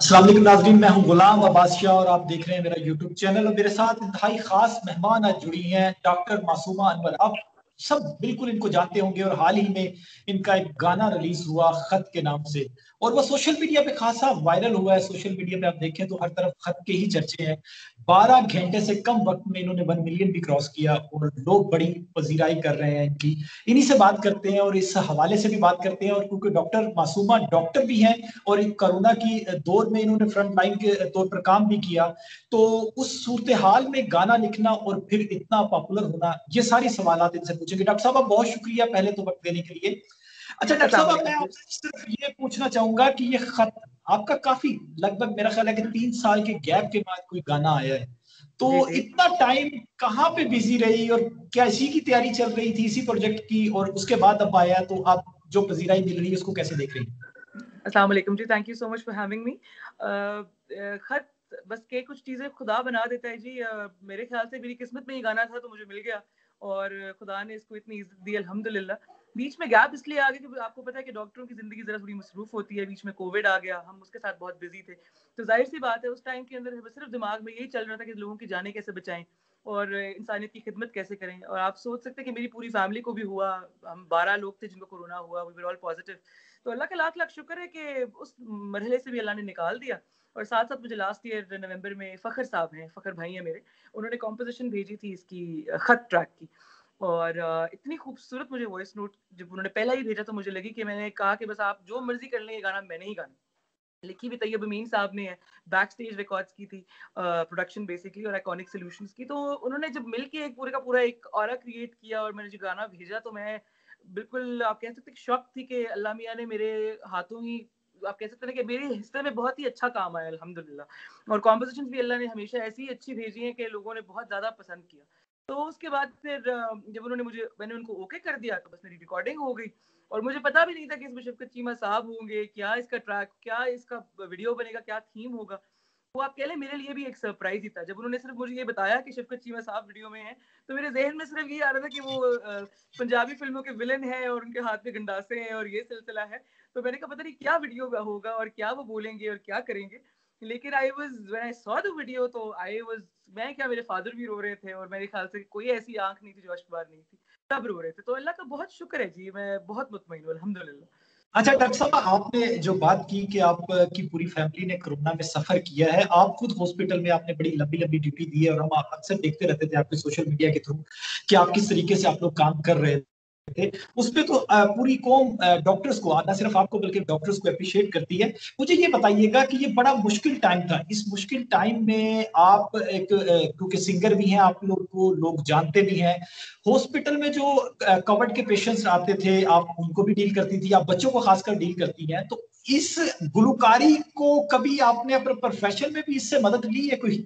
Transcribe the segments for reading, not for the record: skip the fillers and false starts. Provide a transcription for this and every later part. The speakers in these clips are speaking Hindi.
अस्सलाम वालेकुम नाज़रीन, मैं हूं गुलाम अब्बास शाह और आप देख रहे हैं मेरा यूट्यूब चैनल। और मेरे साथ इंतहाई खास मेहमान आज जुड़ी हैं डॉक्टर मासूमा अनवर। आप सब बिल्कुल इनको जानते होंगे और हाल ही में इनका एक गाना रिलीज हुआ खत के नाम से, और वह सोशल मीडिया पे खासा वायरल हुआ है। सोशल मीडिया पे आप देखें तो हर तरफ खत के ही चर्चे हैं। 12 घंटे से कम वक्त में इन्होंने 1 मिलियन भी क्रॉस किया और लोग बड़ी पजीराई कर रहे हैं इनकी। इन्हीं से बात करते हैं और इस हवाले से भी बात करते हैं। और क्योंकि डॉक्टर मासूमा डॉक्टर भी हैं और एक कोरोना की दौर में इन्होंने फ्रंट लाइन के तौर पर काम भी किया, तो उस सूरत हाल में गाना लिखना और फिर इतना पॉपुलर होना, ये सारी सवालात इनसे पूछेंगे। डॉक्टर साहब, आप बहुत शुक्रिया पहले तो वक्त देने के लिए। अच्छा डॉक्टर अस्सलाम साहब, अब मैं वालेकुम जी। आपसे सिर्फ ये पूछना चाहूंगा कि ये खत आपका काफी, लगभग मेरा ख्याल है कि 3 साल के गैप के बाद कोई गाना आया है, तो जी जी। इतना टाइम कहाँ पे बिजी रही और क्या इसी की तैयारी चल रही थी, इसी प्रोजेक्ट की, और उसके बाद अब आया तो आप जो पजीराई मिल रही है उसको कैसे देख रही हैं? अस्सलाम वालेकुम जी, thank you so much for having me. खत बस के कुछ चीज़ें खुदा बना देता है जी। मेरे ख्याल से मेरी किस्मत में ये गाना था तो मुझे मिल गया और खुदा ने इसको इतनी इज़्ज़त दी अल्हम्दुलिल्लाह। बीच में गैप इसलिए आ गया क्योंकि आपको पता है कि डॉक्टरों की ज़िंदगी ज़रा थोड़ी मसरूफ़ होती है। बीच में कोविड आ गया, हम उसके साथ बहुत बिज़ी थे। तो ज़ाहिर-सी बात है उस टाइम के अंदर सिर्फ़ दिमाग में यही चल रहा था कि लोगों की जानें कैसे बचाएँ और इंसानियत की खिदमत कैसे करें। और आप सोच सकते हैं कि मेरी पूरी फैमिली को भी हुआ। हम 12 लोग थे जिनको कोरोना हुआ, वी वर ऑल पॉज़िटिव। तो अल्लाह का लाख लाख शुक्र है कि उस मरहले से भी अल्लाह ने निकाल दिया। और साथ साथ मुझे लास्ट ईयर नवंबर में फ़खर साहब हैं, फ़खर भाई हैं मेरे, उन्होंने कॉम्पोजिशन भेजी थी इसकी खत ट्रैक की। और इतनी खूबसूरत मुझे वॉइस नोट जब उन्होंने पहला ही भेजा तो मुझे लगी कि मैंने कहा कि बस आप जो मर्जी कर लें, ये गाना मैंने ही गाना। लिखी भी तैयब अमीन साहब ने है, बैक स्टेज रिकॉर्ड्स की थी, प्रोडक्शन बेसिकली और आइकॉनिक सॉल्यूशंस की। तो उन्होंने जब मिलके एक पूरे का पूरा एक ऑरा क्रिएट किया और मैंने जो गाना भेजा तो मैं बिल्कुल आप कह सकते हैं शॉक थी कि अल्लाह मियाँ ने मेरे हाथों ही आप कह सकते हैं कि मेरे हिस्से में बहुत ही अच्छा काम आया अल्हम्दुलिल्लाह। और कॉम्पोजिशंस भी अल्लाह ने हमेशा ऐसी ही अच्छी भेजी हैं कि लोगों ने बहुत ज़्यादा पसंद किया। तो उसके बाद फिर जब मैंने उनको ओके कर दिया तो बस मेरी रिकॉर्डिंग हो गई। और मुझे पता भी नहीं था कि इसमें शफ़क़त चीमा साहब होंगे, क्या इसका ट्रैक, क्या इसका वीडियो बनेगा, क्या थीम होगा। तो आप कह लें मेरे लिए भी एक सरप्राइज़ ही था। जब उन्होंने सिर्फ़ मुझे ये बताया कि शफ़क़त चीमा साहब वीडियो में हैं, तो मेरे ज़हन में सिर्फ़ ये आ रहा था कि वो पंजाबी फ़िल्मों के विलेन हैं और उनके हाथ में गंडासे हैं और ये सिलसिला है। तो मैंने कहा पता नहीं क्या वीडियो का होगा और क्या वो बोलेंगे और क्या करेंगे। लेकिन when I saw the video तो मैं क्या मेरे फ़ादर भी रो रहे थे और मेरे ख़्याल से कोई ऐसी आँख नहीं थी जो अश्कबार नहीं थी। सब रो रहे थे। तो अल्लाह का बहुत शुक्र है जी, मैं बहुत मुतमईन हूँ अल्हम्दुलिल्लाह। अच्छा डॉक्टर साहब, आपने जो बात की कि आपकी पूरी फैमिली ने कोरोना में सफर किया है, आप खुद हॉस्पिटल में आपने बड़ी लंबी लंबी ड्यूटी दी है और हम अक्सर देखते रहते थे आपके सोशल मीडिया के थ्रू कि आप किस तरीके से आप लोग काम कर रहे थे। उस पे तो पूरी कौम डॉक्टर्स को, ना सिर्फ आपको बल्कि डॉक्टर्स को अप्रिशिएट करती है। मुझे ये बताइएगा कि ये बड़ा मुश्किल टाइम था, इस मुश्किल टाइम में आप एक क्योंकि सिंगर भी हैं, आप लोग को लोग जानते भी हैं, हॉस्पिटल में जो कोविड के पेशेंट्स आते थे आप उनको भी डील करती थी, आप बच्चों को खासकर डील करती हैं, तो इस गुलकारी को कभी आपने अपने प्रोफेशन में भी इससे मदद ली है कोई?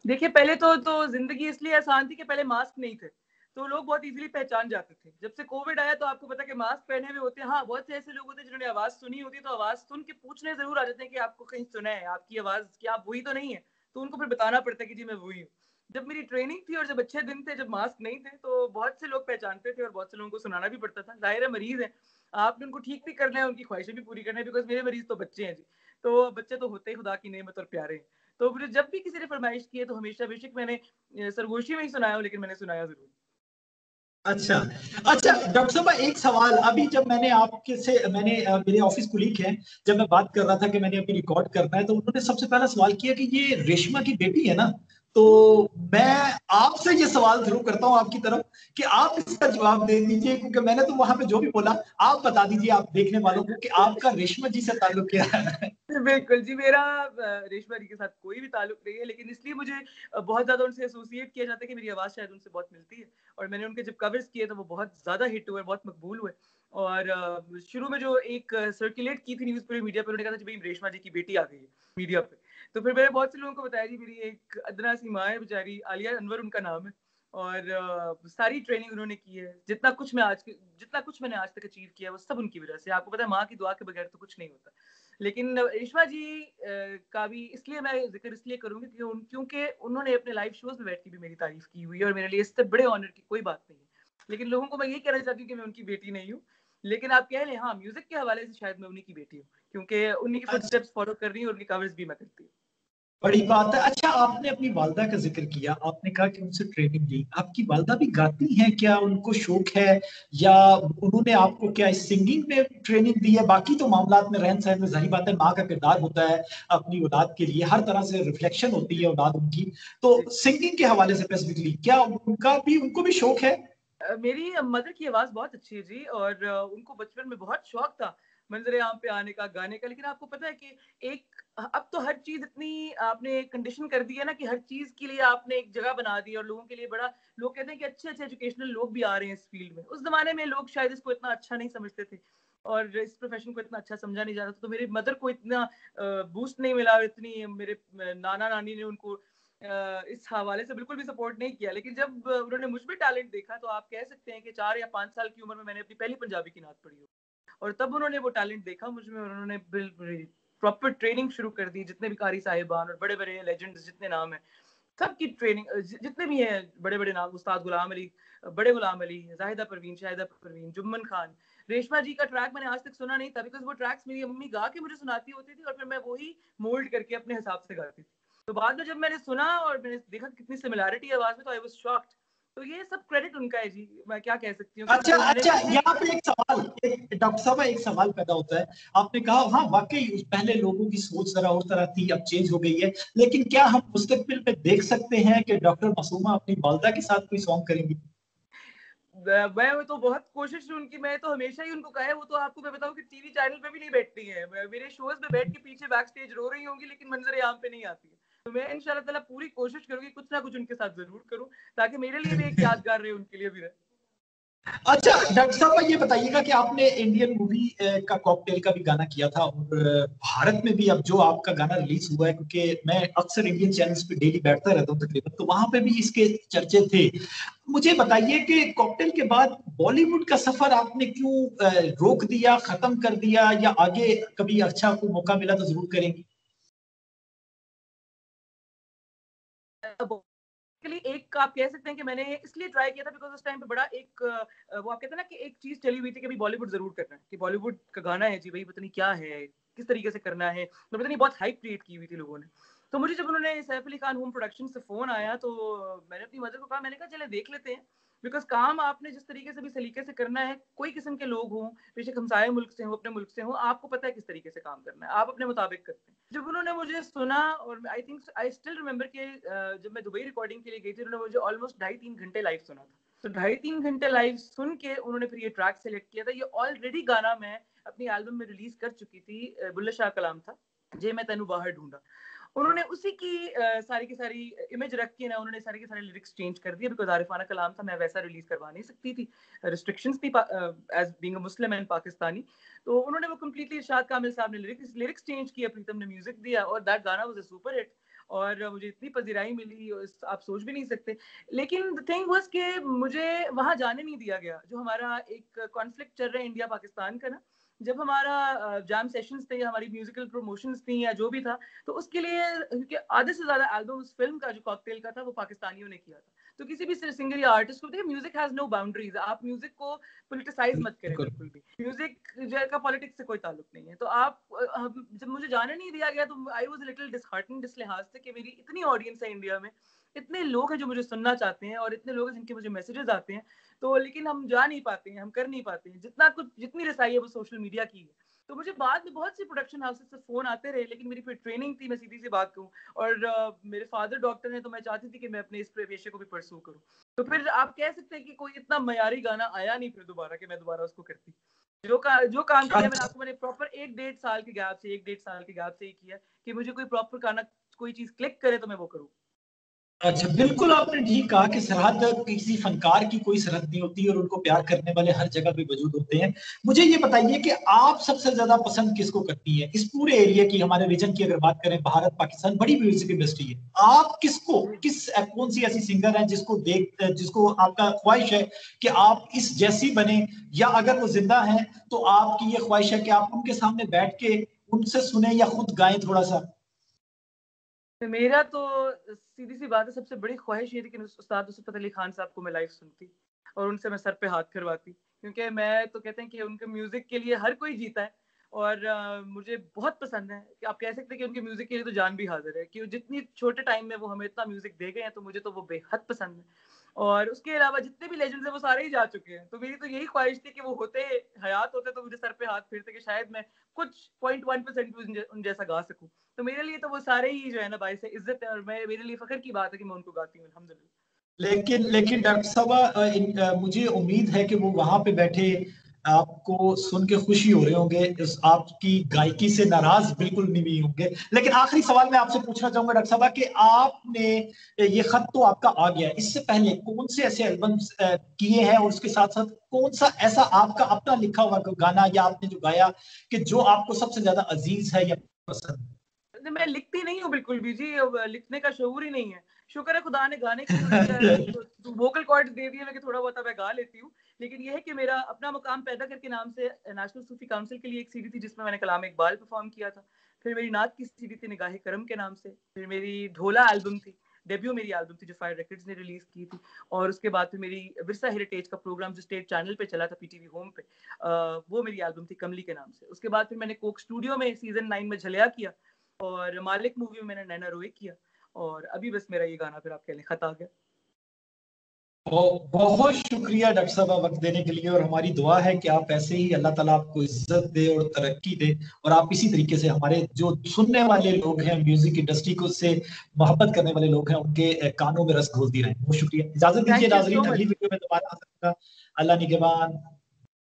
देखिए पहले तो ज़िंदगी इसलिए आसान थी कि पहले मास्क नहीं थे, तो लोग बहुत ईज़िली पहचान जाते थे। जब से कोविड आया तो आपको पता है कि मास्क पहने हुए होते हैं। हाँ, बहुत से ऐसे लोग होते हैं जिन्होंने आवाज़ सुनी होती है, तो आवाज़ सुन के पूछने ज़रूर आ जाते हैं कि आपको कहीं सुना है, आपकी आवाज़ क्या आप वही तो नहीं है? तो उनको फिर बताना पड़ता है कि जी मैं वही हूँ। जब मेरी ट्रेनिंग थी और जब अच्छे दिन थे, जब मास्क नहीं थे, तो बहुत से लोग पहचानते थे और बहुत से लोगों को सुनाना भी पड़ता था। ज़ाहिर है मरीज़ हैं, आपने उनको ठीक भी करना है, उनकी ख्वाहिशें भी पूरी करनी है बिकॉज़ मेरे मरीज़ तो बच्चे हैं जी। तो बच्चे तो होते ही खुदा की नेमत और प्यारे हैं। तो फिर जब भी किसी ने फरमाइश की है तो हमेशा बेशक मैंने सरगोशी में ही सुनाया हो लेकिन मैंने सुनाया ज़रूर। अच्छा, अच्छा डॉक्टर साहब, एक सवाल अभी जब मैंने आपके से मैंने मेरे ऑफिस कुलीग हैं, जब मैं बात कर रहा था कि मैंने अभी रिकॉर्ड करना है, तो उन्होंने सबसे पहला सवाल किया कि ये रेशमा की बेटी है ना? तो मैं आपसे ये सवाल जरूर करता हूँ आपकी तरफ कि आप इसका जवाब दे दीजिए, क्योंकि मैंने तो वहां पे जो भी बोला, आप बता दीजिए आप देखने वालों को कि आपका रेशमा जी से ताल्लुक क्या है? बिल्कुल जी, मेरा रेशमा जी के साथ कोई भी ताल्लुक नहीं है, लेकिन इसलिए मुझे बहुत ज़्यादा उनसे एसोसिएट किया जाता है कि मेरी आवाज़ शायद उनसे बहुत मिलती है। और मैंने उनके जब कवर्स किए तो वो बहुत ज़्यादा हिट हुए, बहुत मकबूल हुए। और शुरू में जो एक सर्कुलेट की थी न्यूज़ पूरे मीडिया पे, उन्होंने कहा था जी भई रेशमा जी की बेटी आ गई है मीडिया पे। तो फिर मैंने बहुत से लोगों को बताया जी मेरी एक अदना सी माँ है बेचारी, आलिया अनवर उनका नाम है। और सारी ट्रेनिंग उन्होंने की है। जितना कुछ मैंने आज तक अचीव किया है वो सब उनकी वज़ह से। आपको पता है माँ की दुआ के बगैर तो कुछ नहीं होता। लेकिन रेशमा जी का भी इसलिए मैं ज़िक्र इसलिए करूँगी क्योंकि उन्होंने अपने लाइव शोज़ में बैठ के भी मेरी तारीफ़ की हुई है और मेरे लिए इससे बड़े ऑनर की कोई बात नहीं है। लेकिन लोगों को मैं यही कहना चाहती हूँ कि मैं उनकी बेटी नहीं हूँ। लेकिन आप कह लें हाँ म्यूजिक के हवाले से शायद मैं उन्हीं की बेटी हूँ, क्योंकि उन्हीं के फुटस्टेप्स फॉलो कर रही हूँ और उनकी कवरेज भी मैं करती हूँ। बड़ी बात है। अच्छा, आपने अपनी वालदा का जिक्र किया, आपने कहा कि उनसे ट्रेनिंग ली। आपकी वालदा भी गाती हैं क्या? उनको शौक है या उन्होंने आपको क्या सिंगिंग में ट्रेनिंग दी है? बाकी तो मामलात में, रहन सहन में, जाहिर बात है माँ का किरदार होता है अपनी औलाद के लिए, हर तरह से रिफ्लेक्शन होती है औलाद उनकी। तो जी। सिंगिंग के हवाले से स्पेसिफिकली क्या उनको भी शौक है? मेरी मदर की आवाज़ बहुत अच्छी है जी, और उनको बचपन में बहुत शौक था मंजरे आम पे आने का, गाने का। लेकिन आपको पता है कि एक अब तो हर चीज़ इतनी आपने कंडीशन कर दी है ना कि हर चीज़ के लिए आपने एक जगह बना दी, और लोगों के लिए बड़ा, लोग कहते हैं कि अच्छे-अच्छे एजुकेशनल लोग भी आ रहे हैं इस फील्ड में। उस ज़माने में लोग शायद इसको इतना अच्छा नहीं समझते थे और इस प्रोफ़ेशन को इतना अच्छा समझा नहीं जाता था। तो मेरी मदर को इतना बूस्ट नहीं मिला, इतनी मेरे नाना-नानी ने उनको इस हवाले से बिल्कुल भी सपोर्ट नहीं किया। लेकिन जब उन्होंने मुझ में टैलेंट देखा तो आप कह सकते हैं कि 4 या 5 साल की उम्र में मैंने अपनी पहली पंजाबी की नात पढ़ी हो, और तब उन्होंने वो टैलेंट देखा मुझ में और उन्होंने प्रॉपर ट्रेनिंग शुरू कर दी। जितने भी कारी साहिबान और बड़े-बड़े लेजेंड्स जितने नाम हैं, सबकी ट्रेनिंग जितने भी हैं बड़े-बड़े नाम, उस्ताद गुलाम अली, बड़े गुलाम अली, ज़ाहिदा परवीन, शाहिदा परवीन, जुम्मन खान, रेशमा जी का ट्रैक मैंने आज तक सुना नहीं था, बिकॉज़ वो ट्रैक्स मेरी मम्मी गा के मुझे सुनाती होती थी और फिर मैं वही मोल्ड करके अपने हिसाब से गाती थी। तो बाद में जब मैंने सुना और मैंने देखा कितनी सिमिलैरिटी है आवाज़ में, तो आई वाज़ शॉक्ड। तो ये सब क्रेडिट उनका है जी, मैं क्या कह सकती हूँ कि अच्छा मैंने अच्छा, पहले यहाँ पे डॉक्टर साहब एक सवाल पैदा होता है। आपने कहा हाँ वाकई पहले लोगों की सोच जरा और तरह थी, अब चेंज हो गई है, लेकिन क्या हम मुस्तकबिल में देख सकते हैं कि डॉक्टर मासूमा अपनी वालदा के साथ कोई सॉन्ग करेंगी? मैं तो बहुत कोशिश उनकी, मैं तो हमेशा ही उनको कहा है, वो तो आपको मैं बताऊँ कि टीवी चैनल पे भी नहीं बैठती हैं। मेरे शोज़ में बैठ के पीछे बैक स्टेज रो रही होंगी, लेकिन मंज़र आम पे नहीं आती है। तो मैं इंशाल्लाह ताला पूरी कोशिश करूँगी कुछ ना कुछ उनके साथ ज़रूर करूँ, ताकि मेरे लिए भी एक यादगार रहे, उनके लिए भी रहे। अच्छा डॉक्टर साहब, ये बताइएगा कि आपने इंडियन मूवी का कॉकटेल का भी गाना किया था, और भारत में भी अब जो आपका गाना रिलीज हुआ है, क्योंकि मैं अक्सर इंडियन चैनल्स पे डेली बैठता रहता हूँ तकरीबन, तो वहां पे भी इसके चर्चे थे। मुझे बताइए कि कॉकटेल के बाद बॉलीवुड का सफर आपने क्यों रोक दिया, खत्म कर दिया, या आगे कभी अच्छा कोई मौका मिला तो जरूर करेंगी? बेसिकली एक आप कह सकते हैं कि मैंने इसलिए ट्राई किया था बिकॉज़ उस टाइम पे बड़ा एक वो आप कहते हैं ना कि एक चीज़ चली हुई थी कि अभी बॉलीवुड ज़रूर करना है, कि बॉलीवुड का गाना है जी भई, पता नहीं क्या है, किस तरीके से करना है, तो पता नहीं बहुत हाइप क्रिएट की हुई थी लोगों ने। तो मुझे जब उन्होंने सैफ अली खान होम प्रोडक्शन से फ़ोन आया तो मैंने अपनी मदर को कहा, मैंने कहा चलें देख लेते हैं, बिकॉज़ काम आपने जिस तरीके से भी सलीके से करना है, कोई किस्म के लोग हों, बेशक हमसाये मुल्क से हों, अपने मुल्क से हों, आपको पता है किस तरीके से काम करना है, आप अपने मुताबिक करते हैं। जब उन्होंने मुझे सुना, और I think I still remember कि जब मैं दुबई रिकॉर्डिंग के लिए गई थी, उन्होंने मुझे ऑलमोस्ट 2.5-3 घंटे लाइव सुना था। तो 2.5-3 घंटे लाइव सुन के उन्होंने फिर ये ट्रैक सेलेक्ट किया था। ये ऑलरेडी गाना मैं अपनी एल्बम में रिलीज़ कर चुकी थी, बुल्ले शाह कलाम था, जे मैं तेनू बाहर ढूँढा। उन्होंने उसी की सारी की सारी इमेज रख के ना, उन्होंने सारे के सारे लिरिक्स चेंज कर दिए, बिकॉज़ आरिफाना कलाम था, मैं वैसा रिलीज़ करवा नहीं सकती थी। रिस्ट्रिक्शंस थी as being a Muslim and Pakistani. तो उन्होंने वो कंप्लीटली, इरशाद कामिल साहब ने लिरिक्स लिरिक्स चेंज किए, प्रीतम ने म्यूजिक दिया, और दैट गाना वाज अ सुपर हिट। और मुझे इतनी पजीराई मिली, आप सोच भी नहीं सकते। लेकिन द थिंग वाज कि मुझे वहां जाने नहीं दिया गया। जो हमारा एक कॉन्फ्लिक्ट चल रहा है इंडिया पाकिस्तान का ना, जब हमारा जैम सेशंस थे या हमारी म्यूजिकल प्रमोशंस थी या जो भी था, तो उसके लिए, क्योंकि आधे से ज्यादा एल्बम उस फिल्म का जो कॉकटेल का था वो पाकिस्तानियों ने किया था, तो किसी भी सिंगर या आर्टिस्ट को देखिए, म्यूजिक हैज नो बाउंड्रीज। आप म्यूजिक को पोलिटिसाइज मत करें बिल्कुल। बिल्कुल भी। म्यूजिक का पॉलिटिक्स से कोई ताल्लुक नहीं है। तो आप जब मुझे जाने नहीं दिया गया तो आई वाज लिटिल डिसहार्टेंड इस लिहाज से कि मेरी इतनी ऑडियंस है इंडिया में, इतने लोग हैं जो मुझे सुनना चाहते हैं और इतने लोग हैं जिनके मुझे मैसेजेस आते हैं, तो लेकिन हम जा नहीं पाते हैं, हम कर नहीं पाते हैं। जितना कुछ, जितनी रसाई है वो सोशल मीडिया की है। तो मुझे बाद में बहुत सी प्रोडक्शन हाउसेस से फोन आते रहे, लेकिन मेरी फिर ट्रेनिंग थी, मैं सीधी सी बात कहूँ, और मेरे फादर डॉक्टर हैं, तो मैं चाहती थी कि मैं अपने इस पेशे को भी परसू करूँ। तो फिर आप कह सकते हैं कि कोई इतना मयारी गाना आया नहीं फिर दोबारा कि मैं दोबारा उसको करती। जो काम किया मैंने, आपको मैंने प्रॉपर 1-1.5 साल के गैप से, 1-1.5 साल के गैप से ही किया कि मुझे कोई प्रॉपर गाना, कोई चीज क्लिक करे तो मैं वो करूँ। अच्छा, बिल्कुल आपने ठीक कहा कि सरहद किसी फनकार की कोई सरहद नहीं होती, और उनको प्यार करने वाले हर जगह पे मौजूद होते हैं। मुझे ये बताइए कि आप सबसे ज्यादा पसंद किसको करती हैं इस पूरे एरिया की, हमारे रीजन की अगर बात करें, भारत पाकिस्तान बड़ी म्यूजिक इंडस्ट्री है, आप कौन सी ऐसी सिंगर है जिसको आपका ख्वाहिश है कि आप इस जैसी बने, या अगर वो जिंदा है तो आपकी ये ख्वाहिश है कि आप उनके सामने बैठ के उनसे सुने या खुद गाएं थोड़ा सा? तो मेरा तो सीधी सी बात है, सबसे बड़ी ख्वाहिश ये थी कि उस्ताद नुसरत फतेह अली खान साहब को मैं लाइव सुनती और उनसे मैं सर पे हाथ करवाती, क्योंकि मैं तो कहते हैं कि उनके म्यूजिक के लिए हर कोई जीता है, और मुझे बहुत पसंद है कि आप कह सकते हैं कि उनके म्यूजिक के लिए तो जान भी हाजिर है, कि जितनी छोटे टाइम में वो हमें इतना म्यूजिक दे गए हैं, तो मुझे तो वो बेहद पसंद है। और उसके अलावा जितने भी लेजेंड्स हैं वो सारे ही जा चुके हैं, तो मेरी तो यही ख्वाहिश थी कि वो होते हयात होते तो मुझे सर पे हाथ फेरते कि शायद मैं कुछ 0.1% भी उन जैसा गा सकूं। तो मेरे लिए तो वो सारे ही जो है ना बाइस इज्जत है, और मैं मेरे लिए फख्र की बात है कि मैं उनको गाती हूँ अल्हम्दुलिल्लाह। लेकिन लेकिन डॉक्टर साहब, मुझे उम्मीद है कि वो वहां पे बैठे आपको सुन के खुशी हो रहे होंगे, इस आपकी गायकी से नाराज बिल्कुल नहीं होंगे। लेकिन आखिरी सवाल मैं आपसे पूछना चाहूंगा डॉक्टर साहब कि आपने ये खत तो आपका आ गया, इससे पहले कौन से ऐसे एल्बम्स किए हैं, और उसके साथ साथ कौन सा ऐसा आपका अपना लिखा हुआ गाना या आपने जो गाया कि जो आपको सबसे ज्यादा अजीज है या पसंद? मैं लिखती नहीं हूँ बिल्कुल भी जी, लिखने का शऊर ही नहीं है। शुक्र है खुदा ने गाने के जो वोकल कॉर्ड्स दे दिए, मैं थोड़ा बहुत मैं गा लेती हूँ। लेकिन ये है कि मेरा अपना मकाम पैदा करके नाम से नेशनल सूफी काउंसिल के लिए एक सीडी थी जिसमें मैंने कलाम इकबाल परफॉर्म किया था। फिर मेरी नात की सीडी थी निगाहे करम के नाम से। फिर मेरी ढोला एल्बम थी, डेब्यू मेरी एल्बम थी जो फायर रिकॉर्ड्स ने रिलीज की थी। और उसके बाद फिर मेरी विरसा हेरिटेज का प्रोग्राम जो स्टेट चैनल पे चला था पीटीवी होम पे, वो मेरी एल्बम थी कमली के नाम से। उसके बाद फिर मैंने कोक स्टूडियो में सीजन 9 में झलिया किया, और मालिक मूवी में मैंने नैना रोए किया, और अभी बस मेरा ये गाना फिर आप कह लें खत आ गया। बहुत शुक्रिया डॉक्टर साहब वक्त देने के लिए, और हमारी दुआ है कि आप ऐसे ही अल्लाह ताला आपको इज्जत दे और तरक्की दे, और आप इसी तरीके से हमारे जो सुनने वाले लोग हैं, म्यूजिक इंडस्ट्री को से मोहब्बत करने वाले लोग हैं, उनके कानों में रस घोलती रहें। बहुत शुक्रिया, इजाजत दीजिए थैंक यू सो नाजरीन, मच। अगली वीडियो में दोबारा आ सकूंगा। अल्लाह निगहबान।